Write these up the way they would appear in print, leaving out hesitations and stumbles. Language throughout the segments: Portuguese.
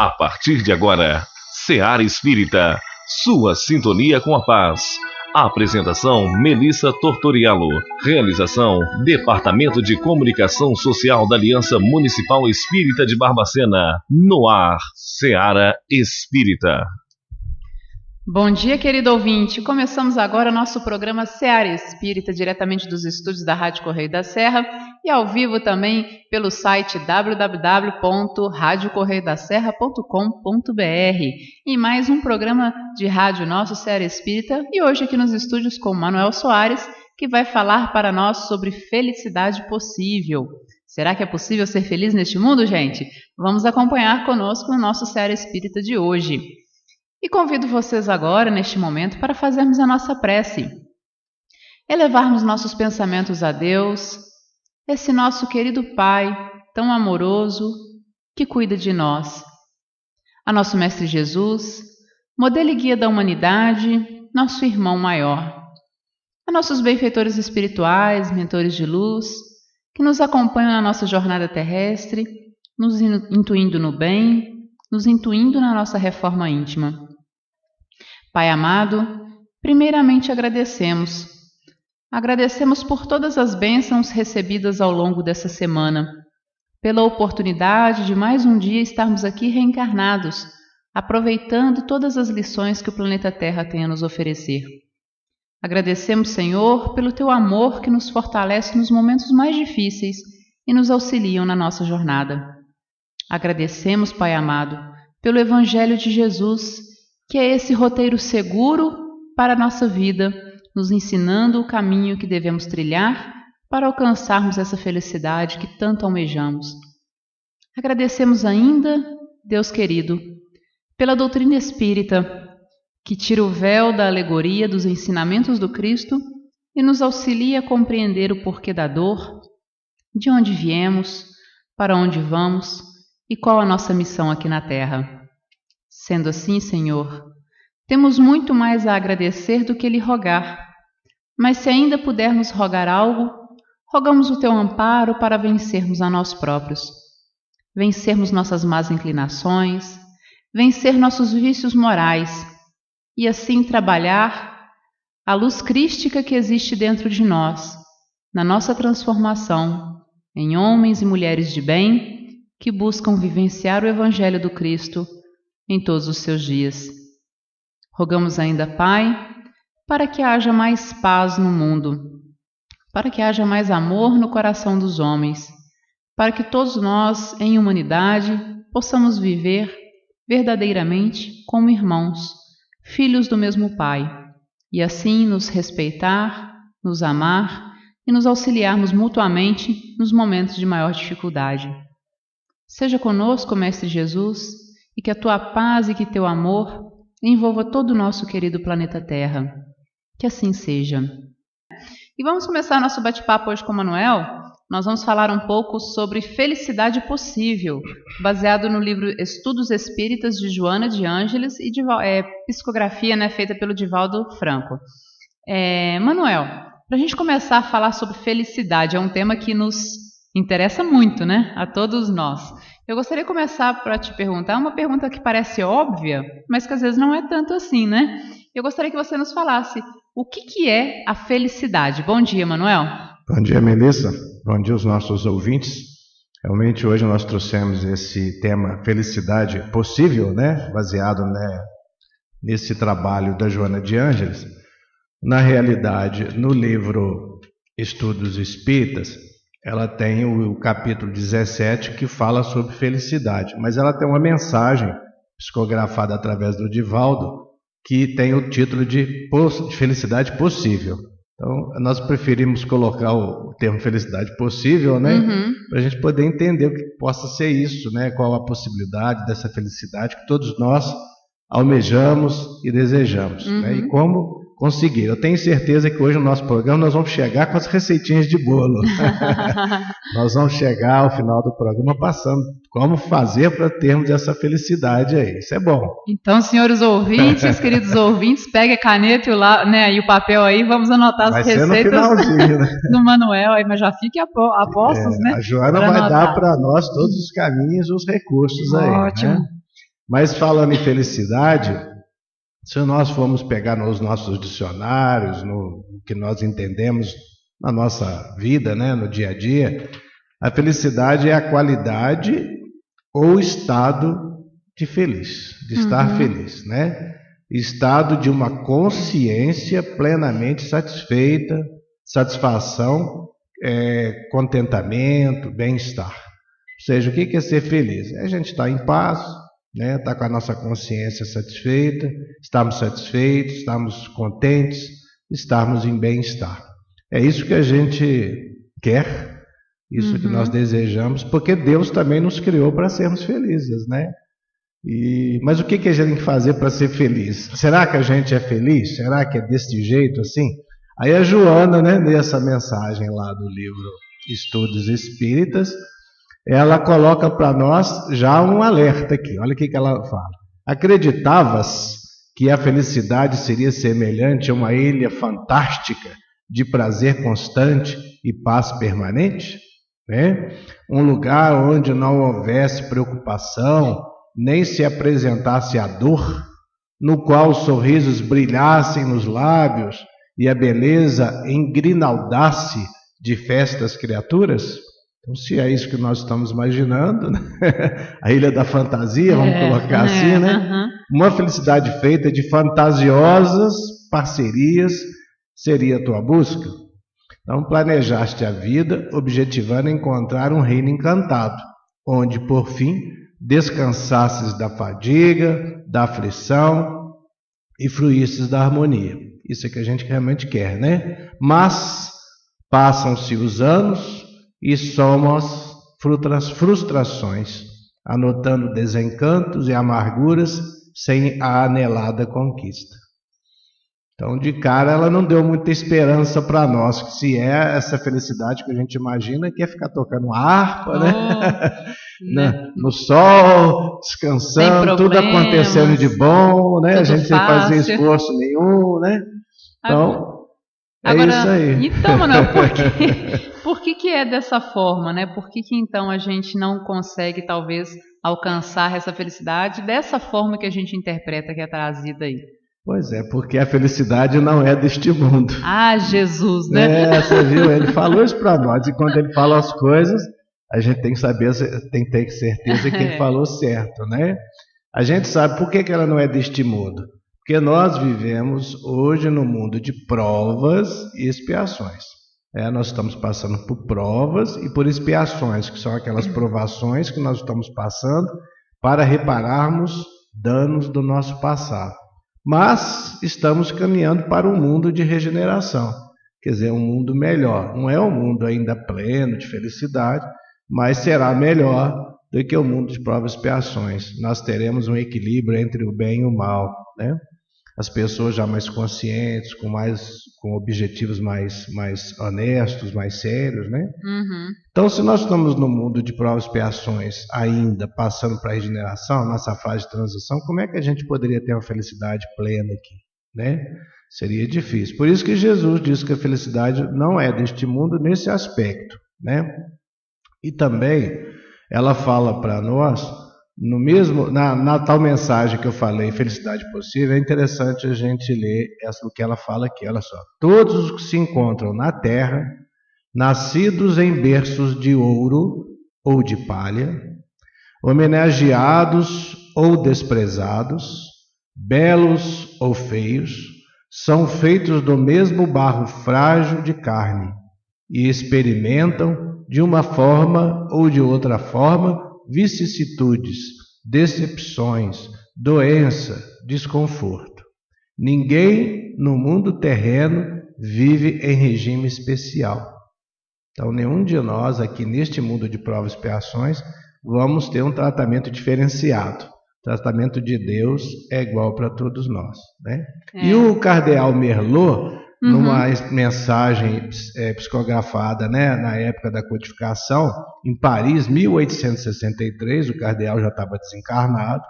A partir de agora, Seara Espírita, sua sintonia com a paz. Apresentação: Melissa Tortoriello. Realização: Departamento de Comunicação Social da Aliança Municipal Espírita de Barbacena. No ar, Seara Espírita. Bom dia, querido ouvinte. Começamos agora nosso programa Seara Espírita, diretamente dos estúdios da Rádio Correio da Serra e ao vivo também pelo site www.radiocorreiodaserra.com.br. E mais um programa de rádio nosso, Seara Espírita, e hoje aqui nos estúdios com Manuel Soares, que vai falar para nós sobre felicidade possível. Será que é possível ser feliz neste mundo, gente? Vamos acompanhar conosco no nosso Seara Espírita de hoje. E convido vocês agora, neste momento, para fazermos a nossa prece. Elevarmos nossos pensamentos a Deus, esse nosso querido Pai, tão amoroso, que cuida de nós. A nosso Mestre Jesus, modelo e guia da humanidade, nosso irmão maior. A nossos benfeitores espirituais, mentores de luz, que nos acompanham na nossa jornada terrestre, nos intuindo no bem, nos intuindo na nossa reforma íntima. Pai amado, primeiramente agradecemos. Agradecemos por todas as bênçãos recebidas ao longo dessa semana, pela oportunidade de mais um dia estarmos aqui reencarnados, aproveitando todas as lições que o planeta Terra tem a nos oferecer. Agradecemos, Senhor, pelo Teu amor que nos fortalece nos momentos mais difíceis e nos auxiliam na nossa jornada. Agradecemos, Pai amado, pelo Evangelho de Jesus, que é esse roteiro seguro para a nossa vida, nos ensinando o caminho que devemos trilhar para alcançarmos essa felicidade que tanto almejamos. Agradecemos ainda, Deus querido, pela doutrina espírita, que tira o véu da alegoria dos ensinamentos do Cristo e nos auxilia a compreender o porquê da dor, de onde viemos, para onde vamos e qual a nossa missão aqui na Terra. Sendo assim, Senhor, temos muito mais a agradecer do que lhe rogar, mas se ainda pudermos rogar algo, rogamos o Teu amparo para vencermos a nós próprios, vencermos nossas más inclinações, vencer nossos vícios morais e assim trabalhar a luz crística que existe dentro de nós, na nossa transformação em homens e mulheres de bem que buscam vivenciar o Evangelho do Cristo em todos os seus dias. Rogamos ainda, Pai, para que haja mais paz no mundo, para que haja mais amor no coração dos homens, para que todos nós, em humanidade, possamos viver verdadeiramente como irmãos, filhos do mesmo Pai, e assim nos respeitar, nos amar e nos auxiliarmos mutuamente nos momentos de maior dificuldade. Seja conosco, Mestre Jesus, e que a Tua paz e que Teu amor envolva todo o nosso querido planeta Terra. Que assim seja. E vamos começar nosso bate-papo hoje com o Manuel. Nós vamos falar um pouco sobre felicidade possível, baseado no livro Estudos Espíritas de Joana de Ângeles e psicografia, feita pelo Divaldo Franco. Manuel, para a gente começar a falar sobre felicidade, é um tema que nos interessa muito, a todos nós. Eu gostaria de começar para te perguntar uma pergunta que parece óbvia, mas que às vezes não é tanto assim, Eu gostaria que você nos falasse o que é a felicidade. Bom dia, Manuel. Bom dia, Melissa. Bom dia aos nossos ouvintes. Realmente hoje nós trouxemos esse tema felicidade possível, baseado nesse trabalho da Joana de Ângeles. Na realidade, no livro Estudos Espíritas, ela tem o capítulo 17 que fala sobre felicidade, mas ela tem uma mensagem psicografada através do Divaldo que tem o título de Felicidade Possível. Então, nós preferimos colocar o termo felicidade possível, para a gente poder entender o que possa ser isso, qual a possibilidade dessa felicidade que todos nós almejamos e desejamos, e como conseguir. Eu tenho certeza que hoje no nosso programa nós vamos chegar com as receitinhas de bolo. Nós vamos chegar ao final do programa passando como fazer para termos essa felicidade aí. Isso é bom. Então, senhores ouvintes, queridos ouvintes, pegue a caneta e o papel aí, vamos anotar as receitas do Manuel aí, mas já fique a postos, A Joana vai dar para nós todos os caminhos, os recursos aí. Ótimo. Mas falando em felicidade, se nós formos pegar nos nossos dicionários, no que nós entendemos na nossa vida, né, no dia a dia, a felicidade é a qualidade ou estado de feliz, de estar feliz, né? Estado de uma consciência plenamente satisfeita, satisfação, contentamento, bem-estar. Ou seja, o que é ser feliz? É a gente estar em paz, né? Estar com a nossa consciência satisfeita, estarmos satisfeitos, estarmos contentes, estarmos em bem-estar. É isso que a gente quer, isso que nós desejamos, porque Deus também nos criou para sermos felizes, né? Mas o que a gente tem que fazer para ser feliz? Será que a gente é feliz? Será que é desse jeito assim? Aí a Joana, né, nessa mensagem lá do livro Estudos Espíritas, ela coloca para nós já um alerta aqui. Olha o que ela fala. Acreditavas que a felicidade seria semelhante a uma ilha fantástica de prazer constante e paz permanente? Né? Um lugar onde não houvesse preocupação, nem se apresentasse a dor, no qual os sorrisos brilhassem nos lábios e a beleza engrinaldasse de festas criaturas? Então, se é isso que nós estamos imaginando, né? A ilha da fantasia, vamos colocar assim, né? Uma felicidade feita de fantasiosas parcerias seria a tua busca. Então, planejaste a vida, objetivando encontrar um reino encantado, onde, por fim, descansasses da fadiga, da aflição e fruísses da harmonia. Isso é que a gente realmente quer, né? Mas passam-se os anos e somos frustrações, anotando desencantos e amarguras sem a anelada conquista. Então, de cara, ela não deu muita esperança para nós, que se é essa felicidade que a gente imagina, que é ficar tocando uma harpa, né? No sol, descansando, tudo acontecendo de bom, né? A gente sem fazer esforço nenhum, né? Então, agora, é isso aí. Então, Manuel, por que é dessa forma, né? Por que então a gente não consegue, talvez, alcançar essa felicidade dessa forma que a gente interpreta que é trazida aí? Pois é, porque a felicidade não é deste mundo. Ah, Jesus, né? Você viu? Ele falou isso para nós, e quando ele fala as coisas, a gente tem que saber, tem que ter certeza que ele falou certo, né? A gente sabe por que ela não é deste mundo. Porque nós vivemos hoje no mundo de provas e expiações. Nós estamos passando por provas e por expiações, que são aquelas provações que nós estamos passando para repararmos danos do nosso passado. Mas estamos caminhando para um mundo de regeneração, quer dizer, um mundo melhor. Não é um mundo ainda pleno de felicidade, mas será melhor do que o mundo de provas e expiações. Nós teremos um equilíbrio entre o bem e o mal, né? As pessoas já mais conscientes, com objetivos mais honestos, mais sérios, né? Então, se nós estamos no mundo de provas e expiações ainda, passando para a regeneração, nossa fase de transição, como é que a gente poderia ter uma felicidade plena aqui, né? Seria difícil. Por isso que Jesus disse que a felicidade não é deste mundo nesse aspecto, né? E também ela fala para nós, na tal mensagem que eu falei, Felicidade Possível, é interessante a gente ler o que ela fala aqui. Olha só: todos os que se encontram na terra, nascidos em berços de ouro ou de palha, homenageados ou desprezados, belos ou feios, são feitos do mesmo barro frágil de carne e experimentam, de uma forma ou de outra forma, vicissitudes, decepções, doença, desconforto. Ninguém no mundo terreno vive em regime especial. Então, nenhum de nós aqui neste mundo de provas e expiações vamos ter um tratamento diferenciado. O tratamento de Deus é igual para todos nós, né? E o cardeal Merlot, numa mensagem psicografada, né, na época da codificação, em Paris, 1863, o cardeal já estava desencarnado,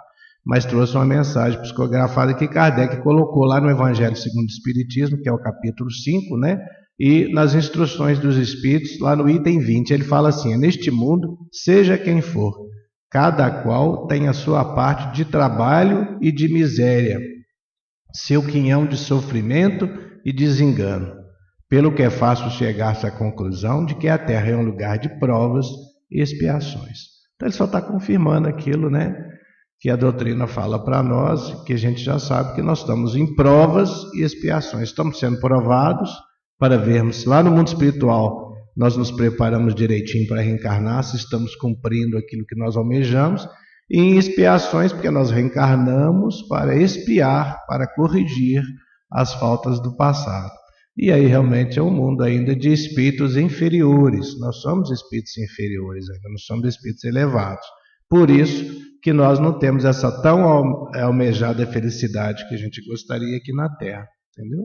mas trouxe uma mensagem psicografada que Kardec colocou lá no Evangelho segundo o Espiritismo, que é o capítulo 5, né? E nas instruções dos Espíritos, lá no item 20, ele fala assim: neste mundo, seja quem for, cada qual tem a sua parte de trabalho e de miséria, seu quinhão de sofrimento e desengano, pelo que é fácil chegar-se à conclusão de que a terra é um lugar de provas e expiações. Então ele só está confirmando aquilo, né, que a doutrina fala para nós, que a gente já sabe que nós estamos em provas e expiações. Estamos sendo provados para vermos se lá no mundo espiritual nós nos preparamos direitinho para reencarnar, se estamos cumprindo aquilo que nós almejamos, e em expiações, porque nós reencarnamos para expiar, para corrigir as faltas do passado. E aí realmente é um mundo ainda de espíritos inferiores. Nós somos espíritos inferiores ainda, não somos espíritos elevados. Por isso que nós não temos essa tão almejada felicidade que a gente gostaria aqui na Terra. Entendeu?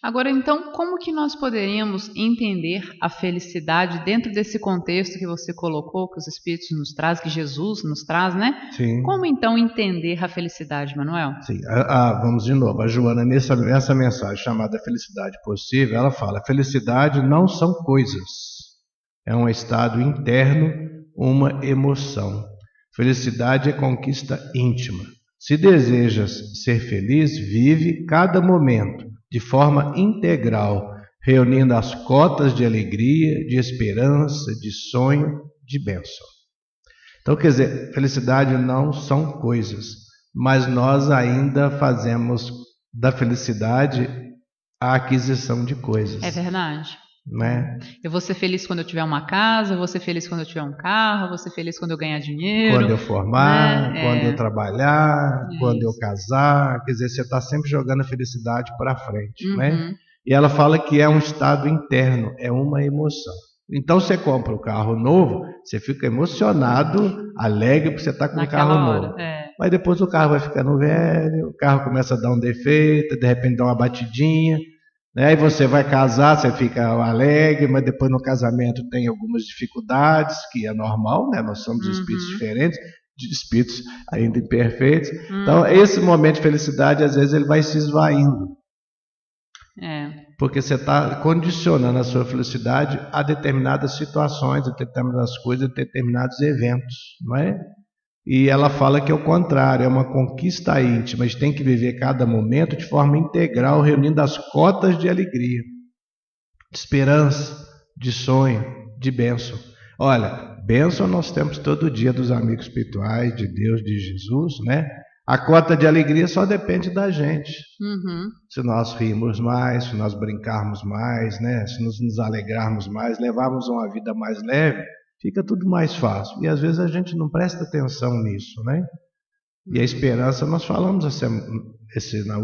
Agora, então, como que nós poderíamos entender a felicidade dentro desse contexto que você colocou, que os Espíritos nos trazem, que Jesus nos traz, né? Sim. Como, então, entender a felicidade, Manuel? Sim. Vamos de novo. A Joana, nessa mensagem chamada Felicidade Possível, ela fala: felicidade não são coisas. É um estado interno, uma emoção. Felicidade é conquista íntima. Se desejas ser feliz, vive cada momento de forma integral, reunindo as cotas de alegria, de esperança, de sonho, de bênção. Então, quer dizer, felicidade não são coisas, mas nós ainda fazemos da felicidade a aquisição de coisas. É verdade. Né? Eu vou ser feliz quando eu tiver uma casa, eu vou ser feliz quando eu tiver um carro, eu vou ser feliz quando eu ganhar dinheiro. Quando eu formar, né? Quando eu trabalhar, quando eu casar. Quer dizer, você está sempre jogando a felicidade para frente. Né? E ela fala que é um estado interno, é uma emoção. Então você compra o carro novo, você fica emocionado, alegre porque você está com um carro novo. Mas depois o carro vai ficando velho, o carro começa a dar um defeito, de repente dá uma batidinha. Aí você vai casar, você fica alegre, mas depois no casamento tem algumas dificuldades, que é normal, né? Nós somos espíritos diferentes, de espíritos ainda imperfeitos. Então, esse momento de felicidade, às vezes, ele vai se esvaindo. Porque você está condicionando a sua felicidade a determinadas situações, a determinadas coisas, a determinados eventos, não é? E ela fala que é o contrário, é uma conquista íntima. A gente tem que viver cada momento de forma integral, reunindo as cotas de alegria, de esperança, de sonho, de bênção. Olha, bênção nós temos todo dia dos amigos espirituais, de Deus, de Jesus, né? A cota de alegria só depende da gente. Se nós rirmos mais, se nós brincarmos mais, né? Se nos alegrarmos mais, levarmos uma vida mais leve, fica tudo mais fácil. E às vezes a gente não presta atenção nisso, né? E a esperança, nós falamos no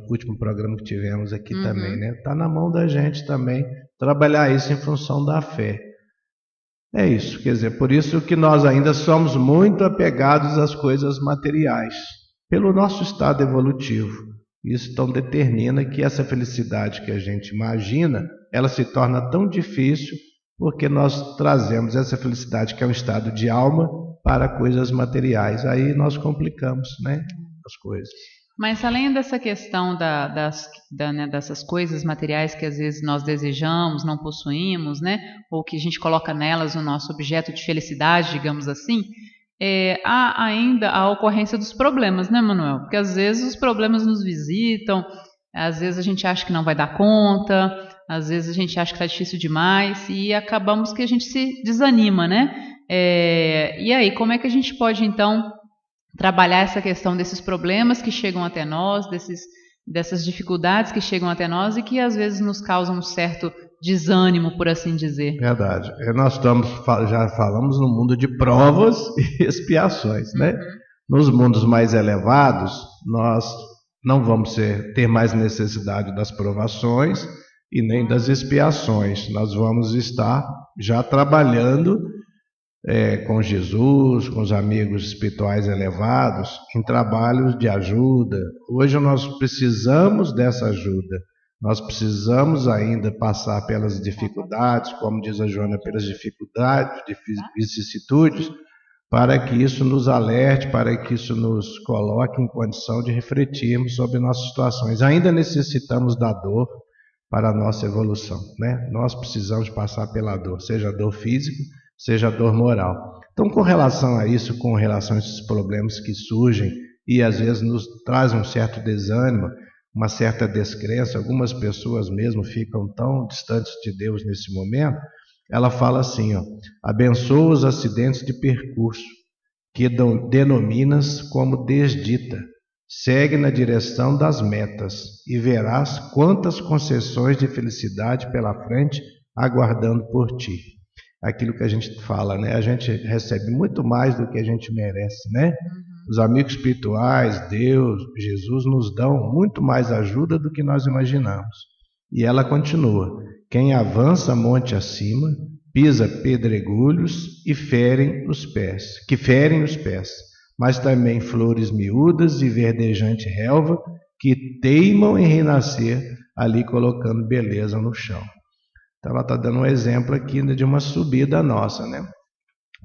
último programa que tivemos aqui também, né? Está na mão da gente também trabalhar isso em função da fé. É isso, quer dizer, por isso que nós ainda somos muito apegados às coisas materiais, pelo nosso estado evolutivo. Isso então determina que essa felicidade que a gente imagina, ela se torna tão difícil, porque nós trazemos essa felicidade, que é um estado de alma, para coisas materiais. Aí nós complicamos, né, as coisas. Mas além dessa questão dessas coisas materiais que às vezes nós desejamos, não possuímos, né, ou que a gente coloca nelas o nosso objeto de felicidade, digamos assim, há ainda a ocorrência dos problemas, né, Manuel? Porque às vezes os problemas nos visitam, às vezes a gente acha que não vai dar conta, às vezes a gente acha que está difícil demais e acabamos que a gente se desanima, né? E aí, como é que a gente pode, então, trabalhar essa questão desses problemas que chegam até nós, dessas dificuldades que chegam até nós e que às vezes nos causam um certo desânimo, por assim dizer? Verdade. Nós já falamos no mundo de provas e expiações, né? Nos mundos mais elevados, nós não vamos ter mais necessidade das provações e nem das expiações. Nós vamos estar já trabalhando com Jesus, com os amigos espirituais elevados, em trabalhos de ajuda. Hoje nós precisamos dessa ajuda. Nós precisamos ainda passar pelas dificuldades, como diz a Joana, pelas dificuldades, vicissitudes, para que isso nos alerte, para que isso nos coloque em condição de refletirmos sobre nossas situações. Ainda necessitamos da dor para a nossa evolução, né? Nós precisamos passar pela dor, seja a dor física, seja a dor moral. Então, com relação a isso, com relação a esses problemas que surgem e às vezes nos trazem um certo desânimo, uma certa descrença, algumas pessoas mesmo ficam tão distantes de Deus nesse momento, ela fala assim, abençoa os acidentes de percurso, que denominas como desdita. Segue na direção das metas e verás quantas concessões de felicidade pela frente aguardando por ti. Aquilo que a gente fala, né? A gente recebe muito mais do que a gente merece, né? Os amigos espirituais, Deus, Jesus nos dão muito mais ajuda do que nós imaginamos. E ela continua: quem avança monte acima, pisa pedregulhos e ferem os pés, mas também flores miúdas e verdejante relva que teimam em renascer, ali colocando beleza no chão. Então ela está dando um exemplo aqui de uma subida nossa, né?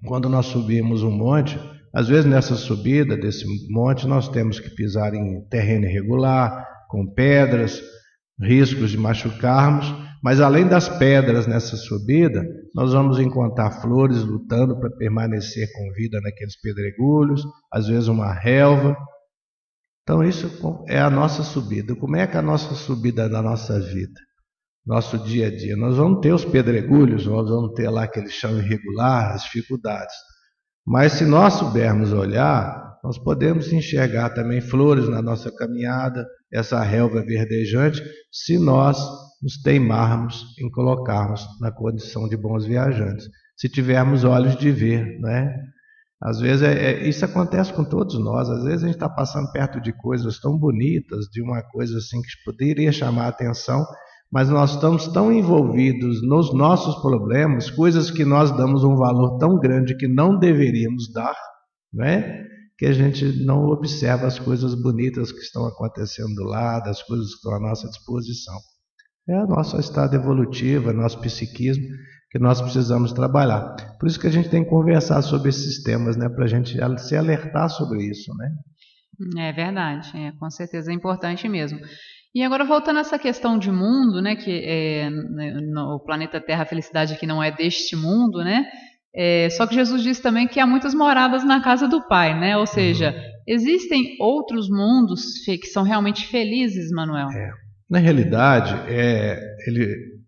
Quando nós subimos um monte, às vezes nessa subida desse monte nós temos que pisar em terreno irregular, com pedras, riscos de machucarmos, mas além das pedras nessa subida, nós vamos encontrar flores lutando para permanecer com vida naqueles pedregulhos, às vezes uma relva. Então isso é a nossa subida. Como é que é a nossa subida da nossa vida? Nosso dia a dia. Nós vamos ter os pedregulhos, nós vamos ter lá aquele chão irregular, as dificuldades. Mas se nós soubermos olhar, nós podemos enxergar também flores na nossa caminhada, essa relva verdejante, se nós nos teimarmos em colocarmos na condição de bons viajantes. Se tivermos olhos de ver, né? Às vezes isso acontece com todos nós. Às vezes a gente está passando perto de coisas tão bonitas, de uma coisa assim que poderia chamar a atenção, mas nós estamos tão envolvidos nos nossos problemas, coisas que nós damos um valor tão grande que não deveríamos dar, né? Que a gente não observa as coisas bonitas que estão acontecendo do lado, as coisas que estão à nossa disposição. É o nosso estado evolutivo, é o nosso psiquismo que nós precisamos trabalhar. Por isso que a gente tem que conversar sobre esses temas, né? Para a gente se alertar sobre isso, né? É verdade, com certeza é importante mesmo. E agora voltando a essa questão de mundo, né, que no planeta Terra a felicidade aqui não é deste mundo, né? Só que Jesus disse também que há muitas moradas na casa do Pai, né? Ou seja, existem outros mundos que são realmente felizes, Manuel? Na realidade,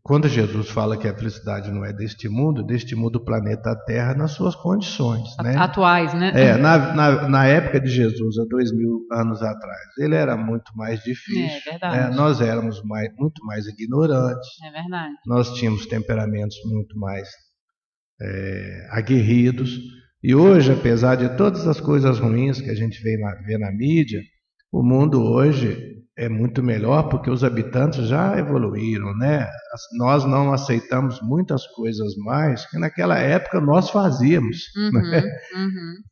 quando Jesus fala que a felicidade não é deste mundo planeta Terra, nas suas condições, né? Atuais, né? Na época de Jesus, há 2000 anos atrás, ele era muito mais difícil. É verdade. Nós éramos muito mais ignorantes. É verdade. Nós tínhamos temperamentos muito mais aguerridos. E hoje, apesar de todas as coisas ruins que a gente vê na mídia, o mundo hoje é muito melhor porque os habitantes já evoluíram, né? Nós não aceitamos muitas coisas mais que naquela época nós fazíamos. Né?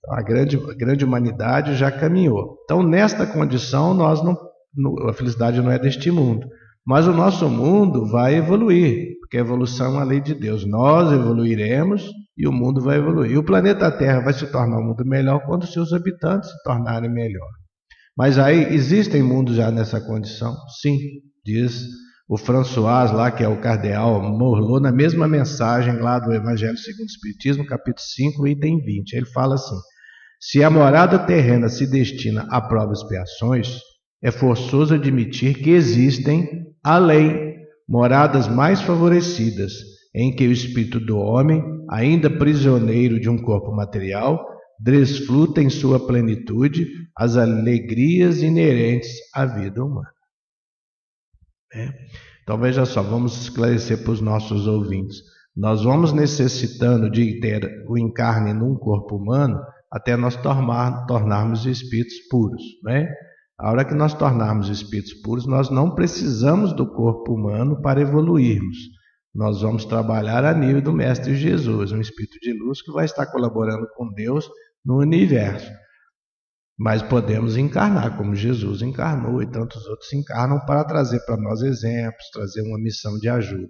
A grande humanidade já caminhou. Então, nesta condição, a felicidade não é deste mundo. Mas o nosso mundo vai evoluir, porque a evolução é uma lei de Deus. Nós evoluiremos e o mundo vai evoluir. E o planeta Terra vai se tornar um mundo melhor quando seus habitantes se tornarem melhor. Mas aí existem mundos já nessa condição? Sim, diz o François lá, que é o cardeal Morlot, na mesma mensagem lá do Evangelho segundo o Espiritismo, capítulo 5, item 20. Ele fala assim: se a morada terrena se destina a provas e expiações, é forçoso admitir que existem, além, moradas mais favorecidas, em que o espírito do homem, ainda prisioneiro de um corpo material, desfruta em sua plenitude as alegrias inerentes à vida humana. Então veja só, vamos esclarecer para os nossos ouvintes. Nós vamos necessitando de ter o encarne num corpo humano até nós tornarmos espíritos puros, né? A hora que nós tornarmos espíritos puros, nós não precisamos do corpo humano para evoluirmos. Nós vamos trabalhar a nível do Mestre Jesus, um espírito de luz que vai estar colaborando com Deus no universo. Mas podemos encarnar, como Jesus encarnou e tantos outros encarnam, para trazer para nós exemplos, trazer uma missão de ajuda.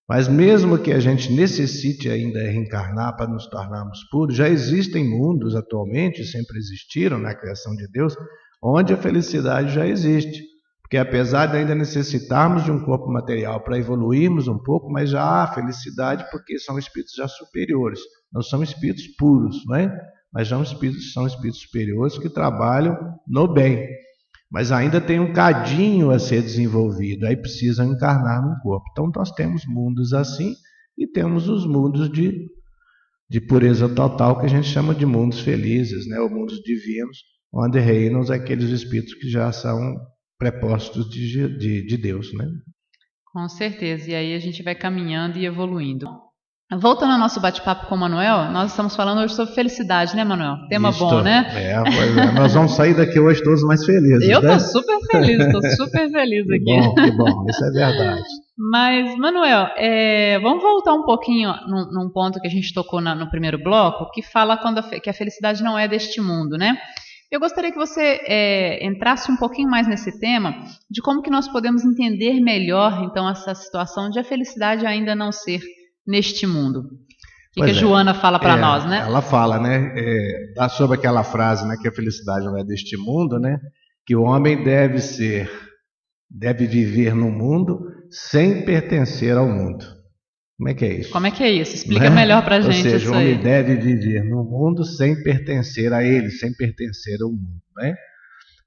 Mas mesmo que a gente necessite ainda reencarnar para nos tornarmos puros, já existem mundos atualmente, sempre existiram na criação de Deus, onde a felicidade já existe. Porque apesar de ainda necessitarmos de um corpo material para evoluirmos um pouco, mas já há felicidade porque são espíritos já superiores. não são espíritos puros, não é? Mas são espíritos superiores que trabalham no bem. Mas ainda tem um cadinho a ser desenvolvido, aí precisam encarnar no corpo. Então nós temos mundos assim e temos os mundos de pureza total, que a gente chama de mundos felizes, né? Ou mundos divinos, onde reinam aqueles espíritos que já são prepostos de Deus, né? Com certeza, e aí a gente vai caminhando e evoluindo. Voltando ao nosso bate-papo com o Manuel, nós estamos falando hoje sobre felicidade, né, Manuel? Tema bom, né? Pois é. Nós vamos sair daqui hoje todos mais felizes. Eu né? Estou super feliz aqui. Que bom, isso é verdade. Mas, Manuel, vamos voltar um pouquinho num ponto que a gente tocou no primeiro bloco, que fala que a felicidade não é deste mundo, né? Eu gostaria que você entrasse um pouquinho mais nesse tema, de como que nós podemos entender melhor, então, essa situação de a felicidade ainda não ser neste mundo. O que a Joana fala para nós, né? Ela fala, né, sobre aquela frase, né, que a felicidade não é deste mundo, né, que o homem deve viver no mundo sem pertencer ao mundo. Como é que é isso? Como é que é isso? Explica melhor para a gente. Ou seja, isso o homem aí. deve viver no mundo sem pertencer a ele, sem pertencer ao mundo, né?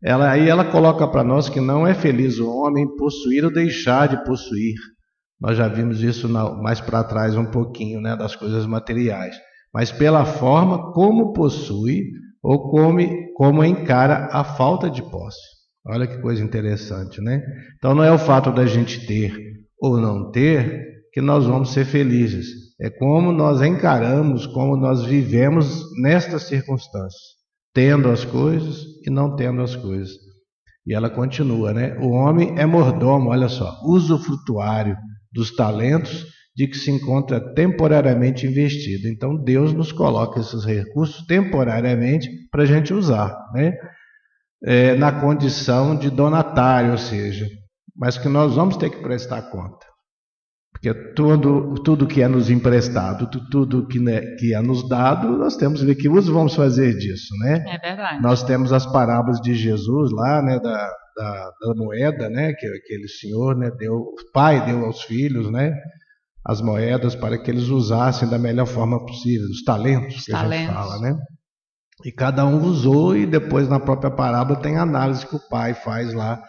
Ela coloca para nós que não é feliz o homem possuir ou deixar de possuir. Nós já vimos isso mais para trás um pouquinho, né, das coisas materiais. Mas pela forma como possui ou como encara a falta de posse. Olha que coisa interessante, né? Então não é o fato da gente ter ou não ter que nós vamos ser felizes. É como nós encaramos, como nós vivemos nestas circunstâncias. Tendo as coisas e não tendo as coisas. E ela continua, né? O homem é mordomo, olha só, usufrutuário dos talentos de que se encontra temporariamente investido. Então Deus nos coloca esses recursos temporariamente para a gente usar, né? Na condição de donatário, ou seja, mas que nós vamos ter que prestar conta. Porque tudo que é nos emprestado, tudo que é nos dado, nós temos que ver que uso vamos fazer disso, né? É verdade. Nós temos as parábolas de Jesus lá, né, da moeda, né, que aquele senhor, né, o pai deu aos filhos, né, as moedas para que eles usassem da melhor forma possível, os talentos que a gente fala, né? E cada um usou, e depois na própria parábola tem a análise que o pai faz lá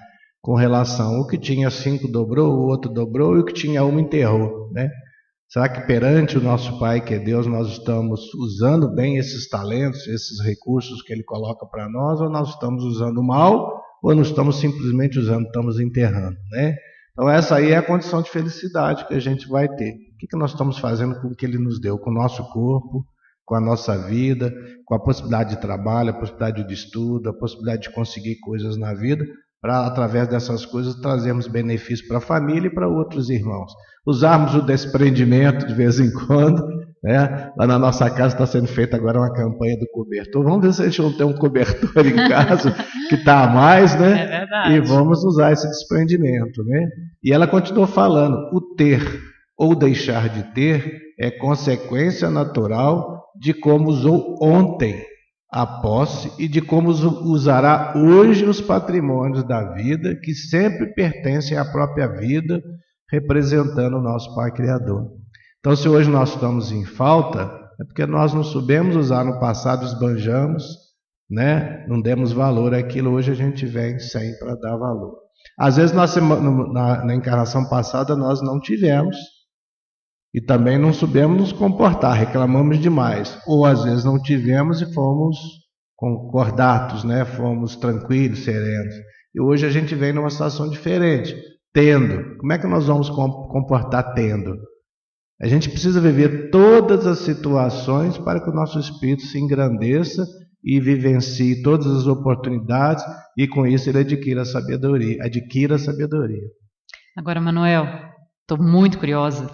com relação, o que tinha 5 dobrou, o outro dobrou, e o que tinha 1 enterrou, né? Será que perante o nosso Pai, que é Deus, nós estamos usando bem esses talentos, esses recursos que Ele coloca para nós, ou nós estamos usando mal, ou nós estamos simplesmente usando, estamos enterrando, né? Então essa aí é a condição de felicidade que a gente vai ter. O que nós estamos fazendo com o que Ele nos deu, com o nosso corpo, com a nossa vida, com a possibilidade de trabalho, a possibilidade de estudo, a possibilidade de conseguir coisas na vida, para através dessas coisas trazermos benefício para a família e para outros irmãos. Usarmos o desprendimento de vez em quando, né? Lá na nossa casa está sendo feita agora uma campanha do cobertor. Vamos ver se a gente não tem um cobertor em casa que está a mais, né? É verdade. E vamos usar esse desprendimento, né? E ela continuou falando, o ter ou deixar de ter é consequência natural de como usou ontem a posse e de como usará hoje os patrimônios da vida, que sempre pertencem à própria vida, representando o nosso Pai Criador. Então, se hoje nós estamos em falta, é porque nós não soubemos usar no passado, esbanjamos, né? Não demos valor àquilo, hoje a gente vem sem para dar valor. Às vezes, na encarnação passada, nós não tivemos, e também não soubemos nos comportar, reclamamos demais. Ou às vezes não tivemos e fomos concordatos, né? Fomos tranquilos, serenos. E hoje a gente vem numa situação diferente, tendo. Como é que nós vamos comportar tendo? A gente precisa viver todas as situações para que o nosso espírito se engrandeça e vivencie todas as oportunidades, e com isso ele adquira sabedoria. Agora, Manuel, estou muito curiosa.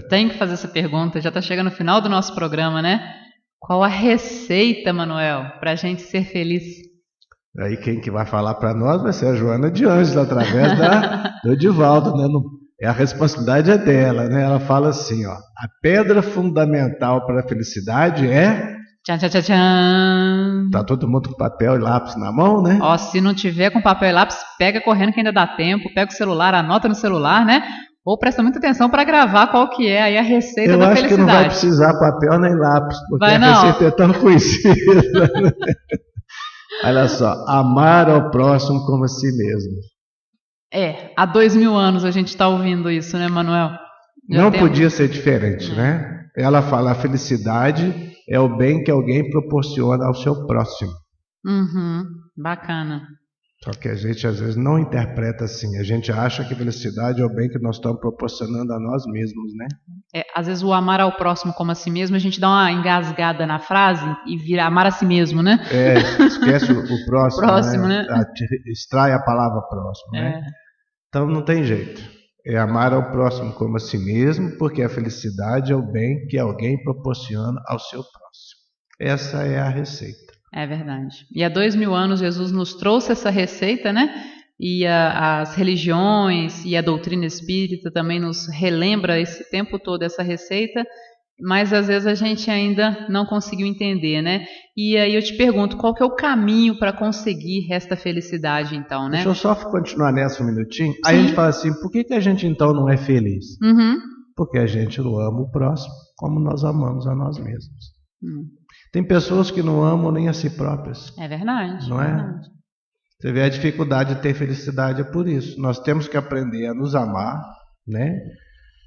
Tenho que fazer essa pergunta. Já está chegando no final do nosso programa, né? Qual a receita, Manuel, para a gente ser feliz? Aí quem que vai falar para nós vai ser a Joana de Ângeles, através do Edivaldo, né? A responsabilidade é dela, né? Ela fala assim, ó, a pedra fundamental para a felicidade é... Tchan, tchan, tchan, tchan. Tá todo mundo com papel e lápis na mão, né? Ó, se não tiver com papel e lápis, pega correndo que ainda dá tempo, pega o celular, anota no celular, né? Ou presta muita atenção para gravar qual que é aí a receita da felicidade. Eu acho que não vai precisar papel nem lápis, porque vai, a receita é tão conhecida. Olha só, amar ao próximo como a si mesmo. Há 2000 anos a gente está ouvindo isso, né, Manuel? Não podia ser diferente, né? Ela fala, a felicidade é o bem que alguém proporciona ao seu próximo. Bacana. Só que a gente às vezes não interpreta assim. A gente acha que felicidade é o bem que nós estamos proporcionando a nós mesmos, né? Às vezes o amar ao próximo como a si mesmo, a gente dá uma engasgada na frase e vira amar a si mesmo, né? Esquece o próximo, né? Extrai a palavra próximo, né? Então não tem jeito. É amar ao próximo como a si mesmo, porque a felicidade é o bem que alguém proporciona ao seu próximo. Essa é a receita. É verdade. E há 2000 anos Jesus nos trouxe essa receita, né? E as religiões e a doutrina espírita também nos relembra esse tempo todo essa receita, mas às vezes a gente ainda não conseguiu entender, né? E aí eu te pergunto, qual que é o caminho para conseguir esta felicidade, então, né? Deixa eu só continuar nessa um minutinho. Aí a gente fala assim, por que a gente então não é feliz? Porque a gente não ama o próximo como nós amamos a nós mesmos. Tem pessoas que não amam nem a si próprias. É verdade. Não é? Verdade. Você vê a dificuldade de ter felicidade é por isso. Nós temos que aprender a nos amar, né?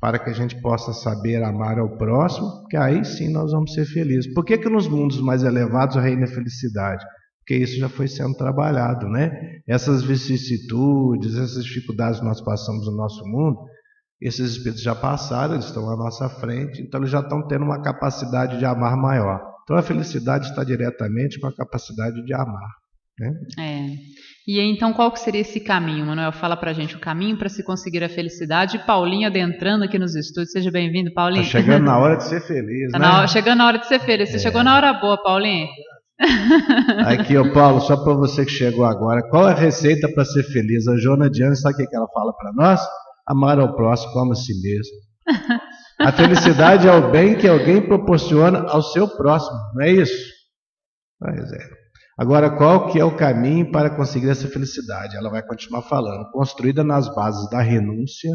Para que a gente possa saber amar ao próximo, que aí sim nós vamos ser felizes. Por que nos mundos mais elevados reina a felicidade? Porque isso já foi sendo trabalhado, né? Essas vicissitudes, essas dificuldades que nós passamos no nosso mundo, esses espíritos já passaram, eles estão à nossa frente, então eles já estão tendo uma capacidade de amar maior. Então a felicidade está diretamente com a capacidade de amar, né? E então qual que seria esse caminho, Manuel? Fala pra gente o caminho para se conseguir a felicidade. Paulinho adentrando aqui nos estúdios. Seja bem-vindo, Paulinho. Está chegando na hora de ser feliz, né? Chegando na hora de ser feliz. Você chegou na hora boa, Paulinho. Aqui, ô Paulo, só para você que chegou agora, qual é a receita para ser feliz? A Joana Diane, sabe o que ela fala para nós? Amar ao próximo como a si mesmo. A felicidade é o bem que alguém proporciona ao seu próximo, não é isso? Pois é. Agora, qual que é o caminho para conseguir essa felicidade? Ela vai continuar falando. Construída nas bases da renúncia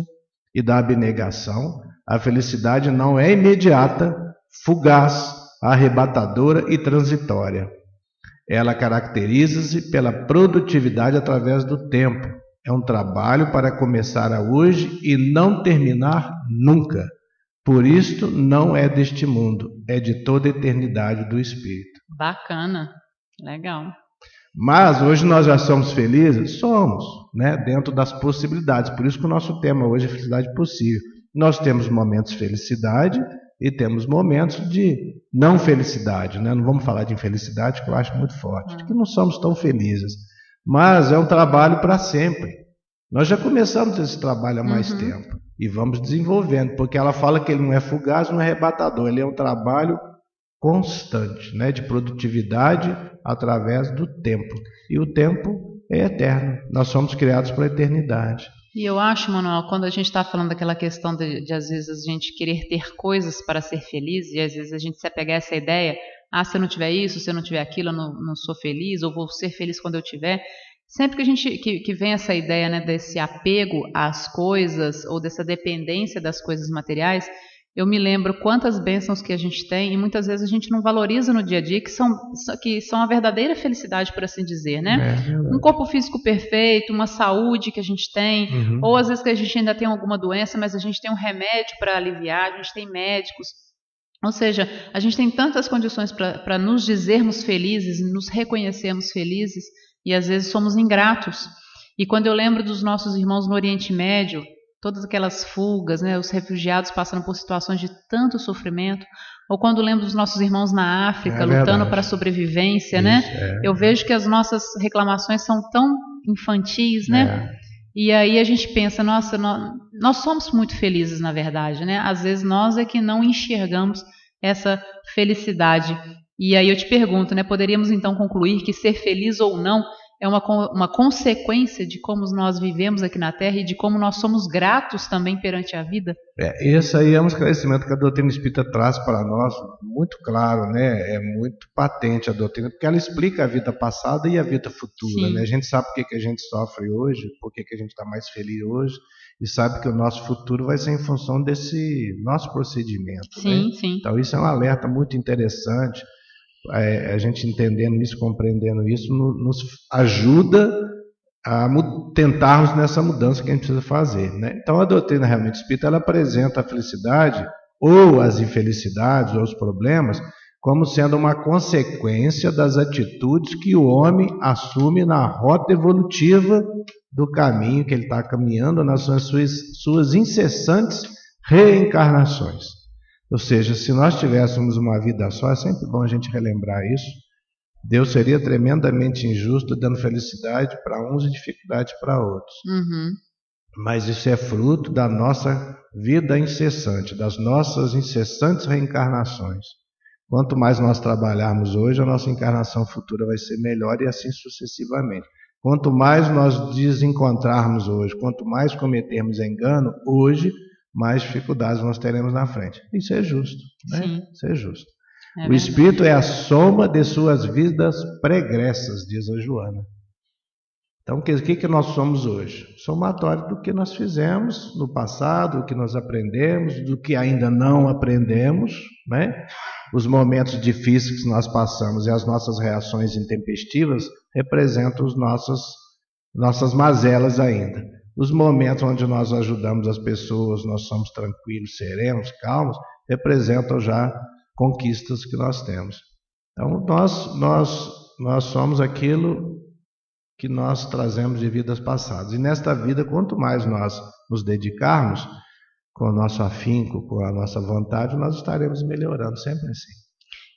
e da abnegação, a felicidade não é imediata, fugaz, arrebatadora e transitória. Ela caracteriza-se pela produtividade através do tempo. É um trabalho para começar a hoje e não terminar nunca. Por isto, não é deste mundo, é de toda a eternidade do Espírito. Bacana, legal. Mas hoje nós já somos felizes? Somos, né? Dentro das possibilidades. Por isso que o nosso tema hoje é felicidade possível. Nós temos momentos de felicidade e temos momentos de não felicidade, né? Não vamos falar de infelicidade, que eu acho muito forte, que não somos tão felizes. Mas é um trabalho para sempre. Nós já começamos esse trabalho há mais tempo e vamos desenvolvendo, porque ela fala que ele não é fugaz, não é arrebatador, ele é um trabalho constante, né, de produtividade através do tempo. E o tempo é eterno, nós somos criados para a eternidade. E eu acho, Manuel, quando a gente está falando daquela questão de às vezes a gente querer ter coisas para ser feliz, e às vezes a gente se apegar a essa ideia, se eu não tiver isso, se eu não tiver aquilo, eu não sou feliz, ou vou ser feliz quando eu tiver. Sempre que a gente que vem essa ideia, né, desse apego às coisas ou dessa dependência das coisas materiais, eu me lembro quantas bênçãos que a gente tem e muitas vezes a gente não valoriza no dia a dia, que são a verdadeira felicidade, por assim dizer, né? Um corpo físico perfeito, uma saúde que a gente tem, ou às vezes que a gente ainda tem alguma doença, mas a gente tem um remédio para aliviar, a gente tem médicos. Ou seja, a gente tem tantas condições para nos dizermos felizes, nos reconhecermos felizes, e às vezes somos ingratos. E quando eu lembro dos nossos irmãos no Oriente Médio, todas aquelas fugas, né, os refugiados passando por situações de tanto sofrimento, ou quando lembro dos nossos irmãos na África, lutando para a sobrevivência, né? Eu vejo que as nossas reclamações são tão infantis, né? E aí a gente pensa, nossa, nós somos muito felizes, na verdade, né? Às vezes nós é que não enxergamos essa felicidade. E aí eu te pergunto, né? Poderíamos então concluir que ser feliz ou não é uma consequência de como nós vivemos aqui na Terra e de como nós somos gratos também perante a vida? Esse aí é um esclarecimento que a doutrina espírita traz para nós, muito claro, né? É muito patente a doutrina, porque ela explica a vida passada e a vida futura, né? A gente sabe por que a gente sofre hoje, por que a gente está mais feliz hoje, e sabe que o nosso futuro vai ser em função desse nosso procedimento. Sim, né? sim. Então isso é um alerta muito interessante. A gente entendendo isso, compreendendo isso, nos ajuda a tentarmos nessa mudança que a gente precisa fazer, né? Então a doutrina realmente espírita, ela apresenta a felicidade ou as infelicidades ou os problemas como sendo uma consequência das atitudes que o homem assume na rota evolutiva do caminho que ele está caminhando nas suas incessantes reencarnações. Ou seja, se nós tivéssemos uma vida só, é sempre bom a gente relembrar isso, Deus seria tremendamente injusto dando felicidade para uns e dificuldade para outros. Mas isso é fruto da nossa vida incessante, das nossas incessantes reencarnações. Quanto mais nós trabalharmos hoje, a nossa encarnação futura vai ser melhor e assim sucessivamente. Quanto mais nós desencontrarmos hoje, quanto mais cometermos engano hoje, mais dificuldades nós teremos na frente. Isso é justo, né? Sim. Isso é justo. É o espírito é a soma de suas vidas pregressas, diz a Joana. Então, o que nós somos hoje? Somatório do que nós fizemos no passado, do que nós aprendemos, do que ainda não aprendemos, né? Os momentos difíceis que nós passamos e as nossas reações intempestivas representam as nossas mazelas ainda. Os momentos onde nós ajudamos as pessoas, nós somos tranquilos, serenos, calmos, representam já conquistas que nós temos. Então, nós somos aquilo que nós trazemos de vidas passadas. E nesta vida, quanto mais nós nos dedicarmos com o nosso afinco, com a nossa vontade, nós estaremos melhorando, sempre assim.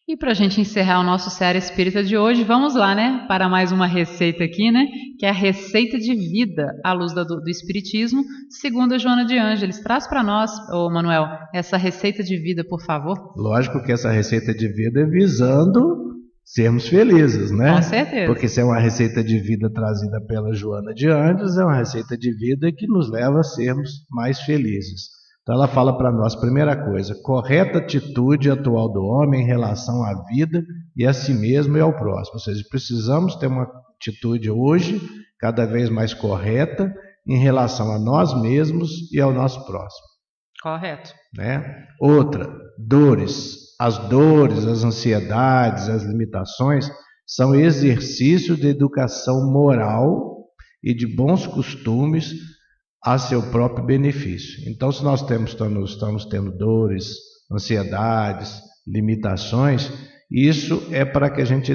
E para a gente encerrar o nosso Seara Espírita de hoje, vamos lá, né? Para mais uma receita aqui, né? Que é a receita de vida à luz do Espiritismo, segundo a Joana de Ângeles. Traz para nós, Manuel, essa receita de vida, por favor. Lógico que essa receita de vida é visando sermos felizes, né? Com certeza. Porque se é uma receita de vida trazida pela Joana de Ângeles, é uma receita de vida que nos leva a sermos mais felizes. Então ela fala para nós, primeira coisa, correta atitude atual do homem em relação à vida e a si mesmo e ao próximo. Ou seja, precisamos ter uma atitude hoje cada vez mais correta em relação a nós mesmos e ao nosso próximo. Correto. Né? Outra, dores. As dores, as ansiedades, as limitações são exercícios de educação moral e de bons costumes a seu próprio benefício. Então, se nós estamos tendo dores, ansiedades, limitações, isso é para que a gente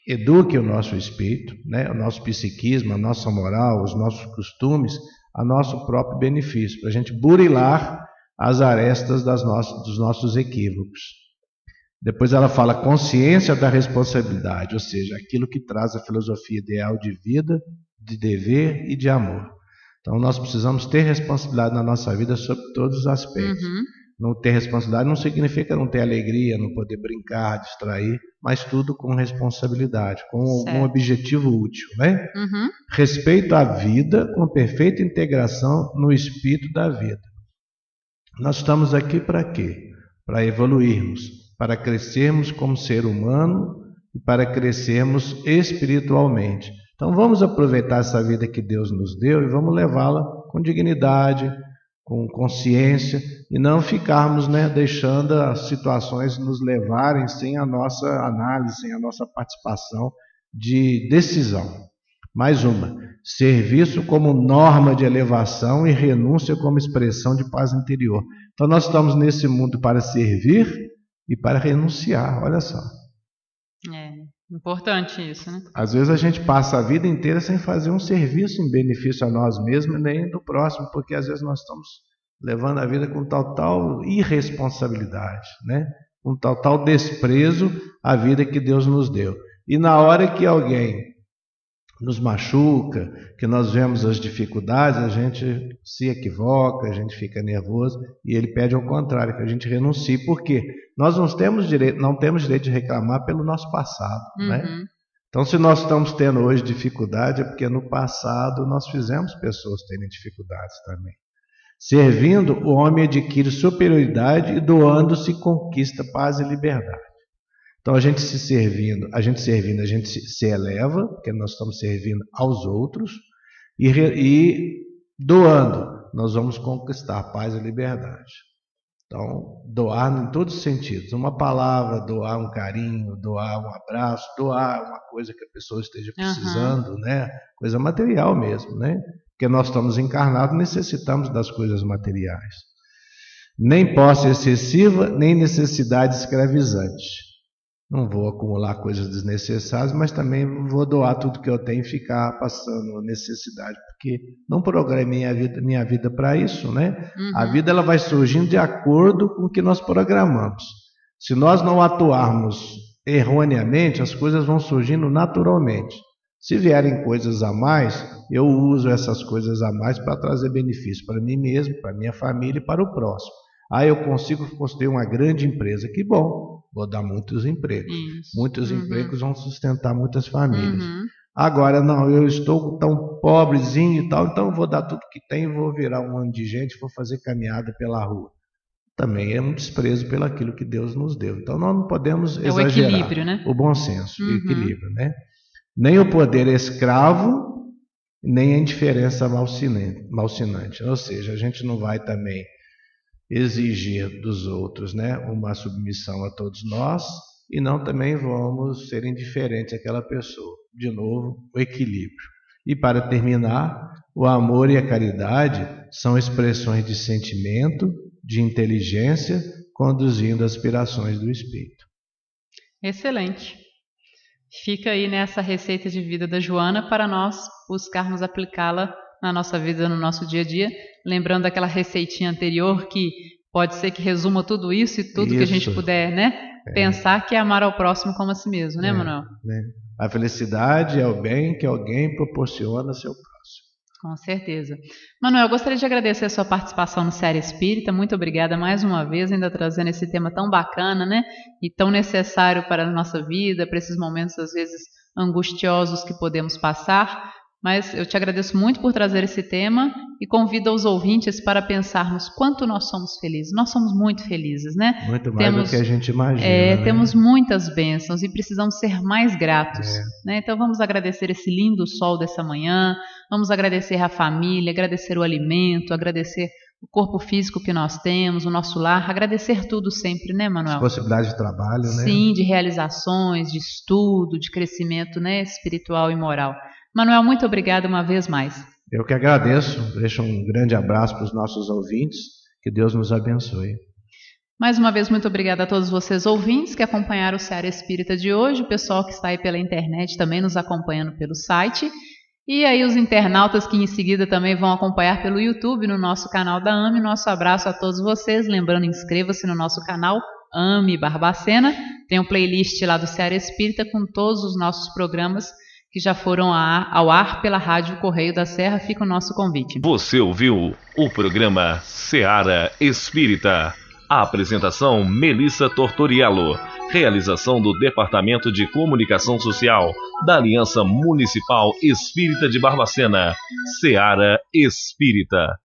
eduque o nosso espírito, né? O nosso psiquismo, a nossa moral, os nossos costumes, a nosso próprio benefício, para a gente burilar as arestas dos nossos equívocos. Depois ela fala consciência da responsabilidade, ou seja, aquilo que traz a filosofia ideal de vida, de dever e de amor. Então nós precisamos ter responsabilidade na nossa vida sobre todos os aspectos. Não ter responsabilidade não significa não ter alegria, não poder brincar, distrair, mas tudo com responsabilidade, com um objetivo útil, né? Respeito à vida com perfeita integração no espírito da vida. Nós estamos aqui para quê? Para evoluirmos, para crescermos como ser humano e para crescermos espiritualmente. Então vamos aproveitar essa vida que Deus nos deu e vamos levá-la com dignidade, com consciência e não ficarmos, né, deixando as situações nos levarem sem a nossa análise, sem a nossa participação de decisão. Mais uma, serviço como norma de elevação e renúncia como expressão de paz interior. Então nós estamos nesse mundo para servir e para renunciar, olha só. Importante isso, né? Às vezes a gente passa a vida inteira sem fazer um serviço em benefício a nós mesmos nem do próximo, porque às vezes nós estamos levando a vida com tal irresponsabilidade, né? Com tal desprezo à vida que Deus nos deu. E na hora que alguém nos machuca, que nós vemos as dificuldades, a gente se equivoca, a gente fica nervoso e ele pede ao contrário, que a gente renuncie. Por quê? Nós não temos direito de reclamar pelo nosso passado, né? Então, se nós estamos tendo hoje dificuldade, é porque no passado nós fizemos pessoas terem dificuldades também. Servindo, o homem adquire superioridade e doando-se conquista paz e liberdade. Então, a gente servindo, a gente se eleva, porque nós estamos servindo aos outros, e doando, nós vamos conquistar paz e liberdade. Então, doar em todos os sentidos. Uma palavra, doar um carinho, doar um abraço, doar uma coisa que a pessoa esteja precisando, né? Coisa material mesmo, né? Porque nós estamos encarnados, necessitamos das coisas materiais. Nem posse excessiva, nem necessidade escravizante. Não vou acumular coisas desnecessárias, mas também vou doar tudo que eu tenho e ficar passando necessidade, porque não programei minha vida para isso, né? A vida ela vai surgindo de acordo com o que nós programamos. Se nós não atuarmos erroneamente, as coisas vão surgindo naturalmente. Se vierem coisas a mais, eu uso essas coisas a mais para trazer benefício para mim mesmo, para minha família e para o próximo. Aí eu consigo construir uma grande empresa. Que bom, vou dar muitos empregos. Isso. Muitos empregos vão sustentar muitas famílias. Agora, não, eu estou tão pobrezinho e tal, então eu vou dar tudo que tenho, vou virar um monte de gente, vou fazer caminhada pela rua. Também é um desprezo pelo aquilo que Deus nos deu. Então nós não podemos exagerar. O equilíbrio, né? O bom senso, o equilíbrio, né? Nem o poder escravo, nem a indiferença malsinante. Ou seja, a gente não vai também exigir dos outros, né, uma submissão a todos nós, e não também vamos ser indiferentes àquela pessoa. De novo, o equilíbrio. E para terminar, o amor e a caridade são expressões de sentimento, de inteligência, conduzindo as aspirações do espírito. Excelente. Fica aí nessa receita de vida da Joana para nós buscarmos aplicá-la na nossa vida, no nosso dia a dia, lembrando aquela receitinha anterior que pode ser que resuma tudo isso e tudo que a gente puder, né? Pensar que é amar ao próximo como a si mesmo, né, Manuel? A felicidade é o bem que alguém proporciona ao seu próximo. Com certeza. Manuel, eu gostaria de agradecer a sua participação no Seara Espírita. Muito obrigada mais uma vez, ainda trazendo esse tema tão bacana, né? E tão necessário para a nossa vida, para esses momentos, às vezes, angustiosos que podemos passar. Mas eu te agradeço muito por trazer esse tema e convido os ouvintes para pensarmos quanto nós somos felizes. Nós somos muito felizes, né? Muito mais do que a gente imagina. Né? Temos muitas bênçãos e precisamos ser mais gratos. Né? Então vamos agradecer esse lindo sol dessa manhã, vamos agradecer a família, agradecer o alimento, agradecer o corpo físico que nós temos, o nosso lar, agradecer tudo sempre, né, Manuel? As possibilidades de trabalho, né? Sim, de realizações, de estudo, de crescimento, né, espiritual e moral. Manuel, muito obrigada uma vez mais. Eu que agradeço, deixo um grande abraço para os nossos ouvintes, que Deus nos abençoe. Mais uma vez, muito obrigada a todos vocês ouvintes que acompanharam o Seara Espírita de hoje, o pessoal que está aí pela internet também nos acompanhando pelo site, e aí os internautas que em seguida também vão acompanhar pelo YouTube, no nosso canal da AME. Nosso abraço a todos vocês, lembrando, inscreva-se no nosso canal AME Barbacena, tem um playlist lá do Seara Espírita com todos os nossos programas que já foram ao ar pela Rádio Correio da Serra. Fica o nosso convite. Você ouviu o programa Seara Espírita. A apresentação Melissa Tortoriello. Realização do Departamento de Comunicação Social da Aliança Municipal Espírita de Barbacena. Seara Espírita.